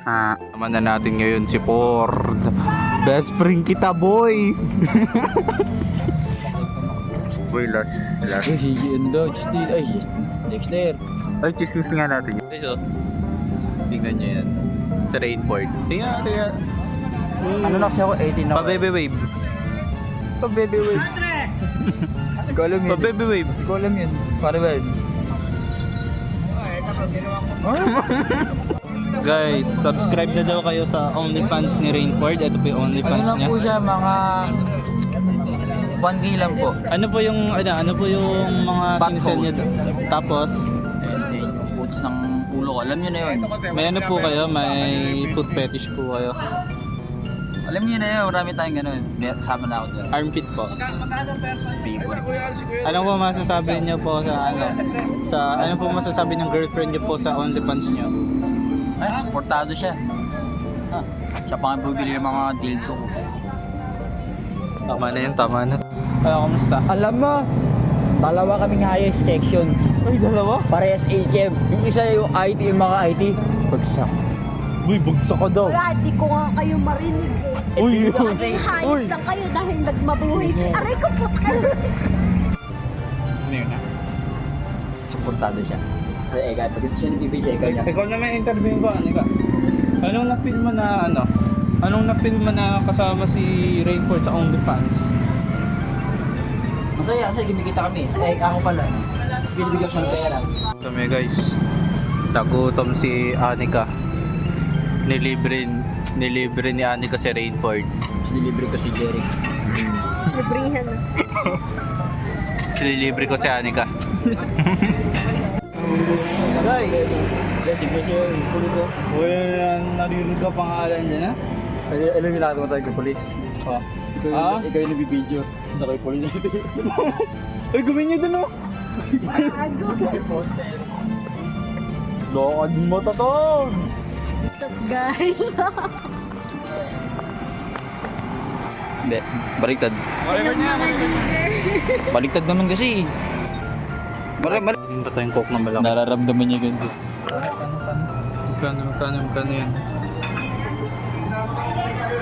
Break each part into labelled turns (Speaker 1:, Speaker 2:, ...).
Speaker 1: Naman na natin ngayon si Ford. Best friend kita, boy. Boy, last.
Speaker 2: Ay, si Endo, Dexter.
Speaker 1: Ay, chismis nga natin. Ito. Tingnan nyo yan. Sa Rainport. Tingnan.
Speaker 2: Ano na kasi ako, 18 na.
Speaker 1: Pa-baby wave.
Speaker 2: Pa-baby wave. Ikaw alam yun.
Speaker 1: Pa-baby wave.
Speaker 2: Ikaw alam yun. Para ba yun?
Speaker 1: Guys, subscribe na daw kayo sa OnlyFans ni Rainford. Ito po yung
Speaker 2: Ano
Speaker 1: OnlyFans
Speaker 2: lang
Speaker 1: niya.
Speaker 2: po siya, mga 1K lang po.
Speaker 1: Ano po yung mga
Speaker 2: Back
Speaker 1: sinisend niyo doon? Tapos,
Speaker 2: Yung putos ng ulo ko. Alam niyo na yun.
Speaker 1: may ano po kayo? May foot fetish po kayo?
Speaker 2: Alam niyo na yun. Marami tayong gano'n. Kasama na ako dyan.
Speaker 1: Armpit po.
Speaker 2: Favorite.
Speaker 1: Ano po masasabi niyo po ano po masasabi ng girlfriend niyo po sa OnlyFans niyo?
Speaker 2: Ay, supportado siya. Siya pa nga bumili ng mga dildo ko.
Speaker 1: Tama na yun, tama na. Kamusta?
Speaker 3: Alam mo, dalawa kaming highest section.
Speaker 1: Ay, dalawa?
Speaker 3: Parehas HM. Yung isa yung IT, yung mga IT. Bagsak.
Speaker 1: Uy, bagsak ka daw.
Speaker 4: Wala, di ko nga kayo marinig eh.
Speaker 1: Uy,
Speaker 4: Naging hayop lang kayo dahil nagmabuhay kayo. Aray ko po kayo.
Speaker 1: Ano yun na?
Speaker 3: Supportado siya. Ay, kahit pag ito siya nabibigay, ikaw niya.
Speaker 1: Ikaw na may interview ko, ano ka? Anong na-feel mo na Anong na-feel mo na kasama si Rainford sa OnlyFans?
Speaker 3: Masaya kasi gumikita kami. Eh, ako pala. Binibigyan ko ng pera.
Speaker 1: Kami guys, nagutom si Anika. Nilibre ni Anika si Rainford.
Speaker 3: Sinilibre ko si Jeric.
Speaker 4: Librihan na.
Speaker 1: Sinilibre ko si Anika.
Speaker 3: Guys! Guys, signature yung pulis ko.
Speaker 1: Uy, narinig ka pangalan dyan ha?
Speaker 3: Alam yung nakita mo tayo ng pulis.
Speaker 1: Oh.
Speaker 3: Ikaw yung nabibideo. Sa kayo pulis.
Speaker 1: Uy, gawin niyo dun oh! Lokad mo to to!
Speaker 4: What's up guys?
Speaker 2: Hindi, baliktad. Baliktad naman kasi.
Speaker 1: Hindi ba tayong coke ng malaki?
Speaker 2: Nararamdaman niya ganito.
Speaker 1: Magkano yan?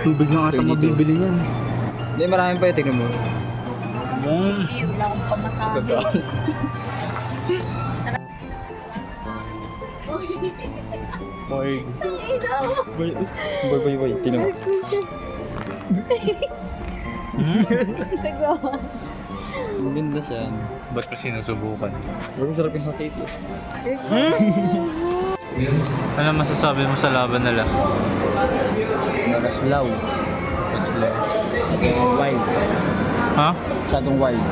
Speaker 1: Tubig ng ata mabibili yan.
Speaker 2: Hindi, maraming pa yun. Tignan mo.
Speaker 4: Wala akong pamasabi.
Speaker 1: Boy.
Speaker 2: Boy. Tignan mo.
Speaker 4: Nagawa.
Speaker 2: Maganda siya.
Speaker 1: Ba't pa sinusubukan?
Speaker 2: Pero masarap yung sa cake.
Speaker 1: Ano masasabi mo sa laban nila?
Speaker 3: Nagaslaw.
Speaker 1: Slow.
Speaker 3: Wild.
Speaker 1: Ha?
Speaker 3: Masyadong wild.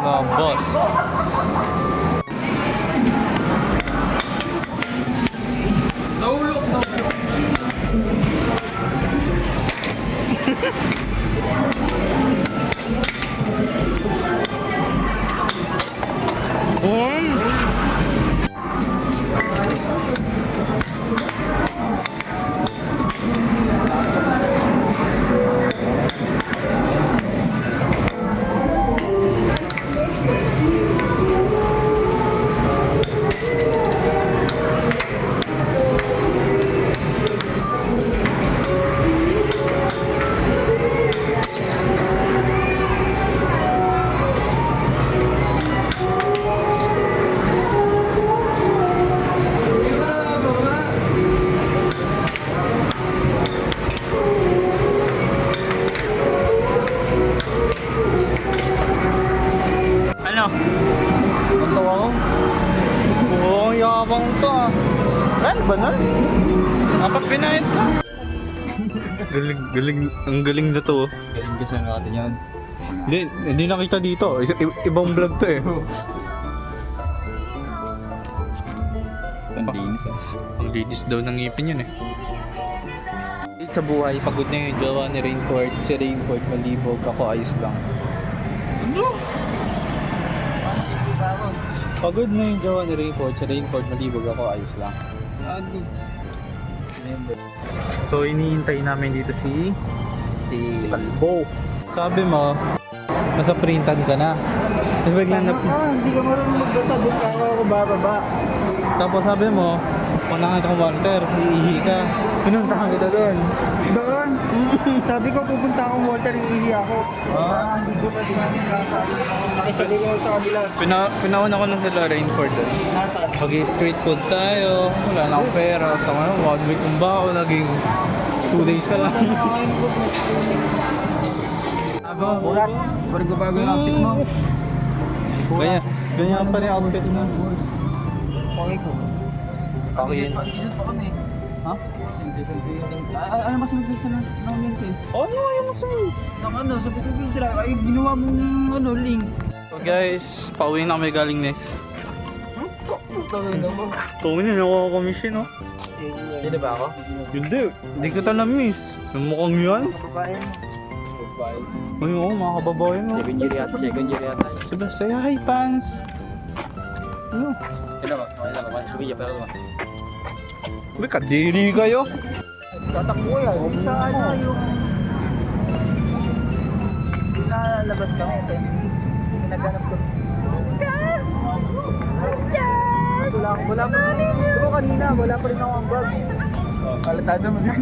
Speaker 1: Oh, boss. Ano?
Speaker 3: Ang tawa ko.
Speaker 1: Oo, ang yabang to ah. Ano ba na? Dapat pinahit ka. Ang galing na to.
Speaker 2: Galing kasi natin yun.
Speaker 1: Hindi nakita dito. Ibang vlog to eh.
Speaker 2: Pandinis
Speaker 1: Ang linis daw ng ngipin yun eh. Sa buhay, pagod na yung jowa ni Rainford. Si Rainford malibog, ako ayos lang. Ano? Pagod na yung jowa ni Rainford. Si Rainford malibog, ako ayos lang. So iniintay namin dito si Kalbo. Sabi mo, nasa printan ka na. Biglang na...
Speaker 3: Hindi ka marunong magbasa, doon ka ako bababa.
Speaker 1: Tapos sabi mo, kung nakita kong Walter, iihi ka. Pinuntahan kita doon.
Speaker 3: Doon? Sabi ko pupunta akong Walter, iihi ako. Hindi ko pa sinasabi. Nakisali ko sa kabila.
Speaker 1: Pinauna ko lang sila rainford doon.
Speaker 3: Nasaan?
Speaker 1: Mag-street food tayo, wala na akong pera. Tama na, 1 week kong ba ako, naging 2 days ka lang.
Speaker 2: Abo, bulat. Parang ko bago yung outfit mo.
Speaker 1: Ganyan pa rin outfit mo.
Speaker 3: Okay ko.
Speaker 1: Ako yun.
Speaker 2: Pag-isip pa kami.
Speaker 1: Ha?
Speaker 2: Simple yun. Ano mas mag-isip na ng link eh?
Speaker 1: Ano yung sa'yo?
Speaker 2: Ano, sabi ko yung drive. Ay, ginawa mong ano, link.
Speaker 1: So guys, pauwi na kami galing Nes. Tawin na nakaka-commission, no?
Speaker 3: Hindi ba ako?
Speaker 1: Hindi kita na-miss. Yung mukhang yan.
Speaker 3: Babae mo.
Speaker 1: Ay, oo, mga kababayan mo.
Speaker 3: Second year yata.
Speaker 1: Sabi, say hi, fans. Ano?
Speaker 3: Ito ba? Okay lang ba? Sumiya pero ba?
Speaker 1: Uy, kadiri kayo.
Speaker 3: Tatakbo yan. Sa ano yung... Pinalabas kami. 10 minutes. Naghanap ko. Wala pa rin. Pero kanina, wala pa rin ako ang bag. Kalatado mo na.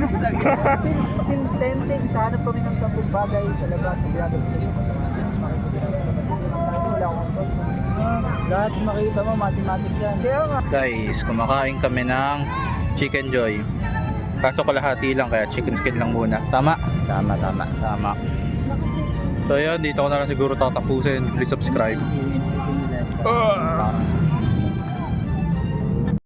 Speaker 3: Tintenting, hanap kami ng 10 bagay sa labas. Wala akong bag. Lahat makita mo, mathematics yan. Kaya nga.
Speaker 1: Guys, kumakain kami ng Chicken Joy. Kaso kalahati lang, kaya chicken skin lang muna. Tama? Tama. So yun, dito ko na lang siguro tatapusin. Please subscribe.